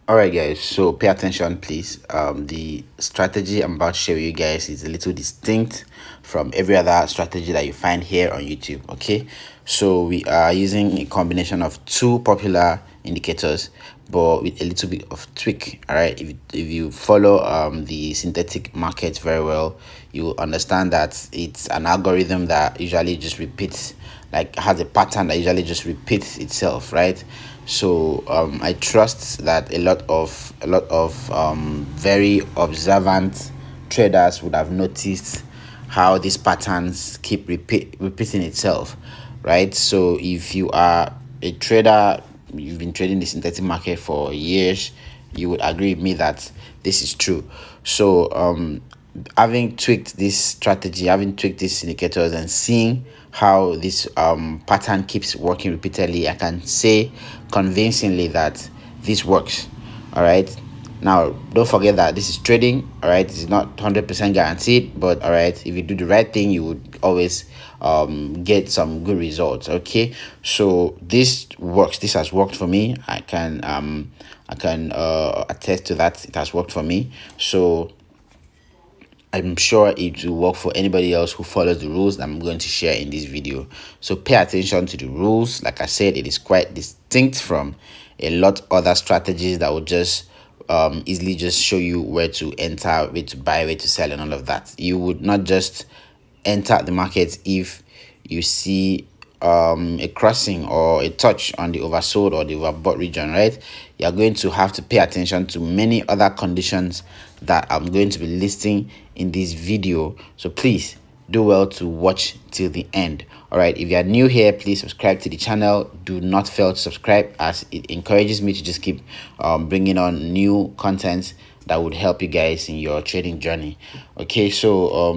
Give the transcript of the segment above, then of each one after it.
All right, guys, so pay attention, please. The strategy I'm about to share with you guys is a little distinct from every other strategy that you find here on YouTube. Okay, so we are using a combination of two popular indicators, but with a little bit of tweak. All right, if you follow the synthetic market very well, you will understand that it's an algorithm that usually just repeats, like has a pattern that usually just repeats itself, right? So I trust that a lot of very observant traders would have noticed how these patterns keep repeating itself, right? So if you are a trader, you've been trading the synthetic market for years, you would agree with me that this is true. So having tweaked this strategy, having tweaked these indicators and seeing how this pattern keeps working repeatedly, I can say convincingly that this works. All right. Now, don't forget that this is trading. All right, it's not 100% guaranteed, but all right, if you do the right thing, you would always get some good results. Okay, so this works. This has worked for me. I can attest to that. It has worked for me. So I'm sure it will work for anybody else who follows the rules that I'm going to share in this video. So pay attention to the rules. Like I said, it is quite distinct from a lot other strategies that will just easily just show you where to enter, where to buy, where to sell, and all of that. You would not just enter the market if you see a crossing or a touch on the oversold or the overbought region, right? You're going to have to pay attention to many other conditions that I'm going to be listing in this video. So please do well to watch till the end. All right, if you are new here, please subscribe to the channel. Do not fail to subscribe, as it encourages me to just keep bringing on new content that would help you guys in your trading journey. Okay, so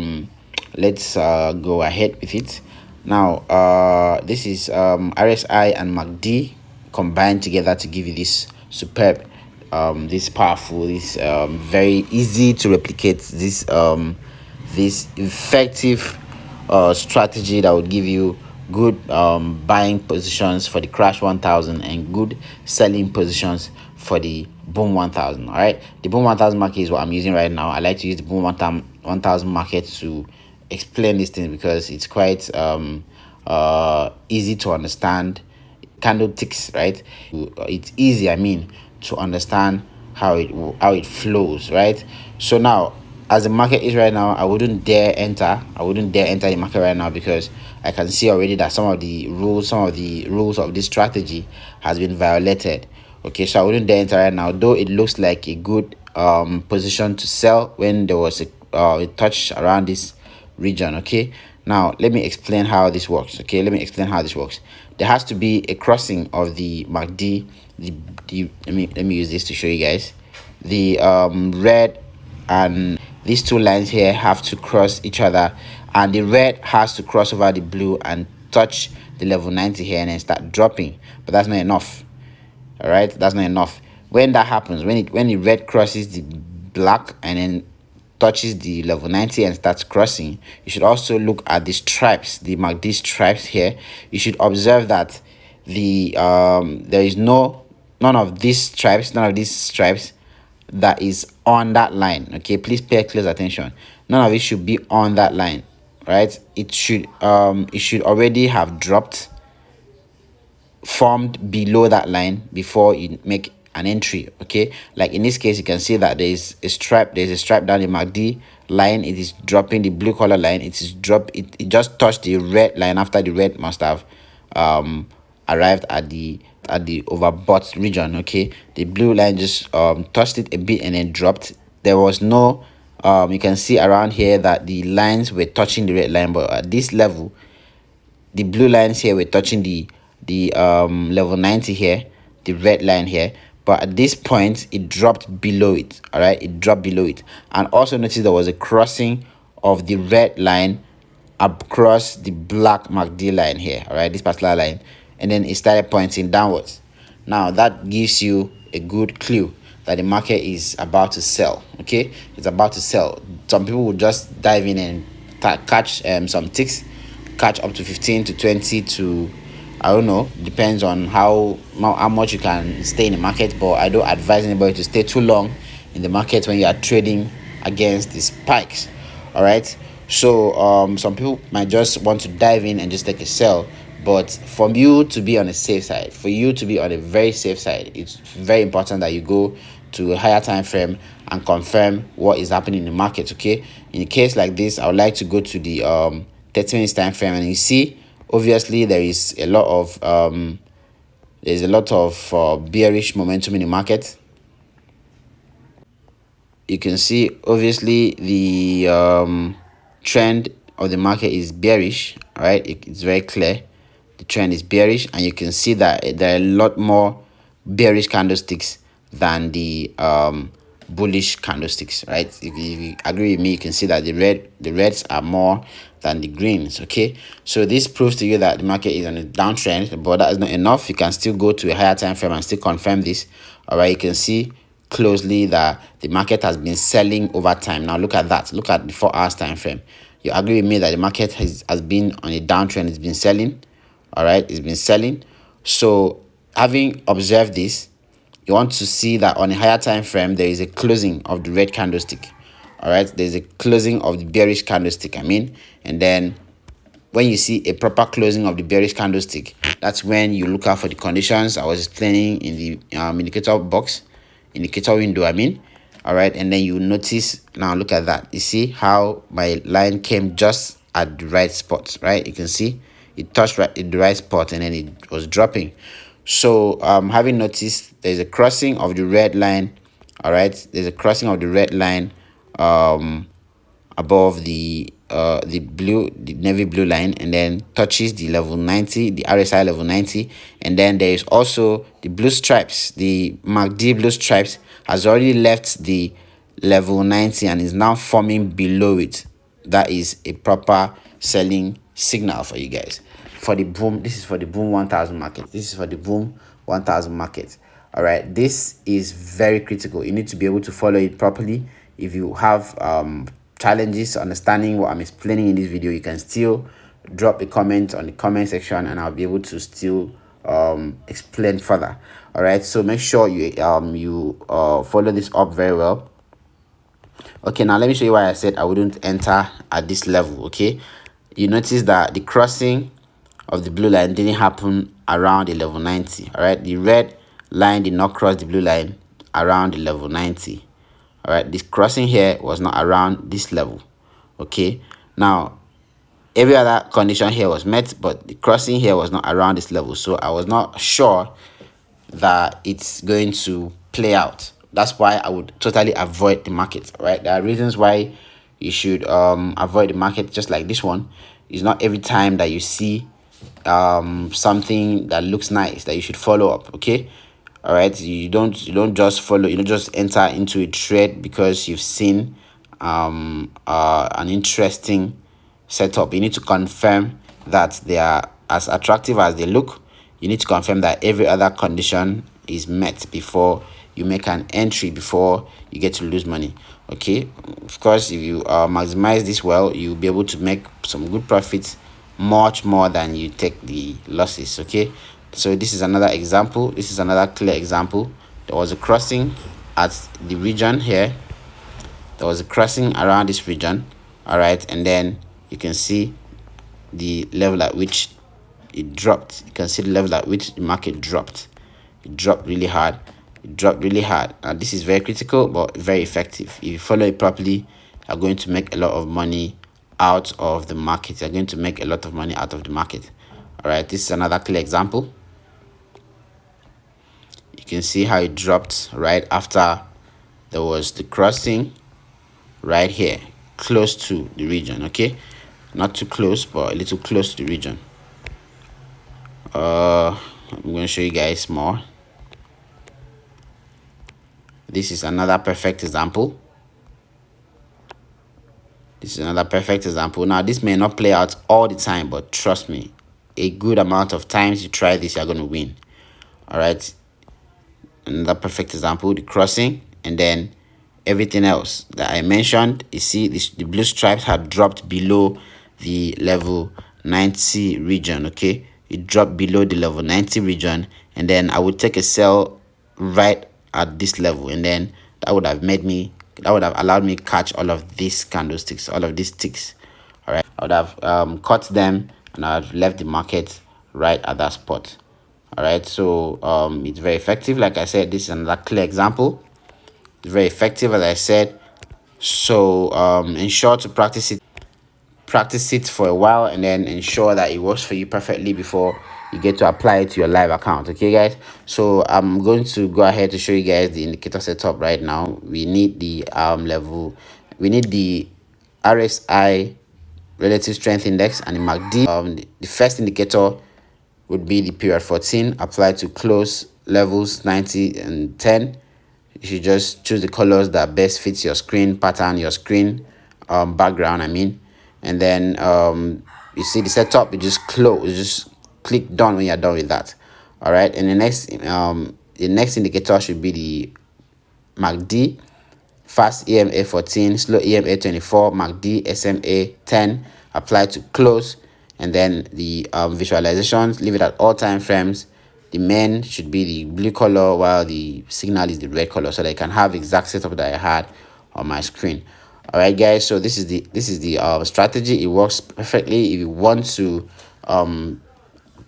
let's go ahead with it. Now this is RSI and MACD combined together to give you this superb, this powerful, this very easy to replicate, this effective strategy that would give you good buying positions for the Crash 1000 and good selling positions for the Boom 1000. All right, the Boom 1000 market is what I'm using right now. I like to use the Boom 1000 market to explain this thing because it's quite easy to understand. Candlesticks, right? It's easy, I mean, to understand how it flows, right? So now, as the market is right now, I wouldn't dare enter the market right now, because I can see already that some of the rules of this strategy has been violated. Okay, so I wouldn't dare enter right now, though it looks like a good position to sell when there was a touch around this region. Okay, now let me explain how this works. There has to be a crossing of the MACD. Let me use this to show you guys. The red and these two lines here have to cross each other, and the red has to cross over the blue and touch the level 90 here and then start dropping. But that's not enough. All right, that's not enough. When that happens, when the red crosses the black and then touches the level 90 and starts crossing, you should also look at the stripes, the MACD stripes here. You should observe that there is none of these stripes that is on that line. Okay, please pay close attention. None of it should be on that line, right? It should already have dropped, formed below that line before you make an entry. Okay, like in this case, you can see that there's a stripe down the MACD line. It is dropping the blue color line. It just touched the red line after the red must have arrived at the overbought region. Okay, the blue line just touched it a bit and then dropped. There was no you can see around here that the lines were touching the red line, but at this level the blue lines here were touching the level 90 here, the red line here, but at this point it dropped below it. All right, it dropped below it. And also notice there was a crossing of the red line across the black MACD line here. All right, this particular line, and then it started pointing downwards. Now that gives you a good clue that the market is about to sell. Okay, it's about to sell. Some people will just dive in and catch some ticks, catch up to 15 to 20 to I don't know, depends on how much you can stay in the market, but I don't advise anybody to stay too long in the market when you are trading against the spikes. All right, so some people might just want to dive in and just take a sell, but for you to be on a safe side, for you to be on a very safe side, it's very important that you go to a higher time frame and confirm what is happening in the market. Okay, in a case like this, I would like to go to the 30 minutes time frame, and you see obviously there's a lot of bearish momentum in the market. You can see obviously the trend of the market is bearish. All right, it's very clear the trend is bearish, and you can see that there are a lot more bearish candlesticks than the bullish candlesticks, right? If you agree with me, you can see that the reds are more than the greens. Okay, so this proves to you that the market is on a downtrend, but that is not enough. You can still go to a higher time frame and still confirm this. All right, you can see closely that the market has been selling over time. Now look at that, look at the 4 hours time frame. You agree with me that the market has been on a downtrend, it's been selling. All right, it's been selling. So having observed this, you want to see that on a higher time frame there is a closing of the red candlestick. All right, there's a closing of the bearish candlestick, and then when you see a proper closing of the bearish candlestick, that's when you look out for the conditions I was explaining in the indicator window. All right, and then you notice, now look at that. You see how my line came just at the right spot, right? You can see it touched right at the right spot, and then it was dropping. So having noticed there's a crossing of the red line. All right, there's a crossing of the red line above the navy blue line, and then touches the level 90, the RSI level 90, and then there is also the blue stripes. The MACD blue stripes has already left the level 90 and is now forming below it. That is a proper selling signal for you guys. For the boom, this is for the boom 1000 market. This is for the boom 1000 market. All right, this is very critical. You need to be able to follow it properly. If you have challenges understanding what I'm explaining in this video, you can still drop a comment on the comment section, and I'll be able to still explain further. All right, so make sure you follow this up very well. Okay, now let me show you why I said I wouldn't enter at this level. Okay, you notice that the crossing of the blue line didn't happen around the level 90. All right, the red line did not cross the blue line around the level 90. All right, this crossing here was not around this level. Okay, now every other condition here was met, but the crossing here was not around this level, so I was not sure that it's going to play out. That's why I would totally avoid the market. Right, there are reasons why you should avoid the market, just like this one. It's not every time that you see something that looks nice that you should follow up. Okay, all right, you don't just follow, you don't just enter into a trade because you've seen an interesting setup. You need to confirm that they are as attractive as they look. You need to confirm that every other condition is met before you make an entry, before you get to lose money. Okay, of course, if you maximize this well, you'll be able to make some good profits, much more than you take the losses. Okay, so this is another example. This is another clear example. There was a crossing at the region here. There was a crossing around this region. All right, and then you can see the level at which it dropped. You can see the level at which the market dropped. It dropped really hard. It dropped really hard. And this is very critical but very effective. If you follow it properly, you're going to make a lot of money out of the market. You're going to make a lot of money out of the market. All right, this is another clear example. You can see how it dropped right after there was the crossing right here, close to the region. Okay, not too close, but a little close to the region. I'm going to show you guys more. This is another perfect example. This is another perfect example. Now, this may not play out all the time, but trust me, a good amount of times you try this, you're going to win. All right, another perfect example, the crossing, and then everything else that I mentioned. You see the blue stripes had dropped below the level 90 region. Okay, it dropped below the level 90 region, and then I would take a sell right at this level, and then that would have allowed me catch all of these candlesticks, all of these ticks. All right, I would have cut them, and I've left the market right at that spot. All right, so it's very effective. Like I said, this is another clear example. It's very effective, as I said. So ensure to practice it for a while, and then ensure that it works for you perfectly before you get to apply it to your live account. Okay guys, so I'm going to go ahead to show you guys the indicator setup right now. We need the we need the RSI, relative strength index, and the MACD. The first indicator would be the period 14 applied to close levels 90 and 10. You should just choose the colors that best fits your screen pattern, your screen background, I mean. And then you see the setup, you just click done when you're done with that. All right, and the next indicator should be the MACD, fast EMA 14, slow EMA 24, MACD SMA 10, apply to close. And then the visualizations, leave it at all time frames. The main should be the blue color, while the signal is the red color, so that I can have exact setup that I had on my screen. All right guys, so this is the strategy. It works perfectly. If you want to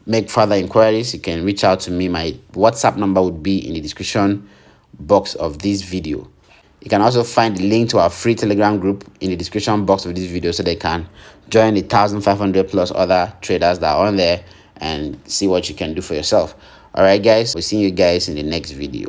make further inquiries, you can reach out to me. My WhatsApp number would be in the description box of this video. You can also find the link to our free Telegram group in the description box of this video, so they can join the 1,500 plus other traders that are on there and see what you can do for yourself. All right guys, we'll see you guys in the next video.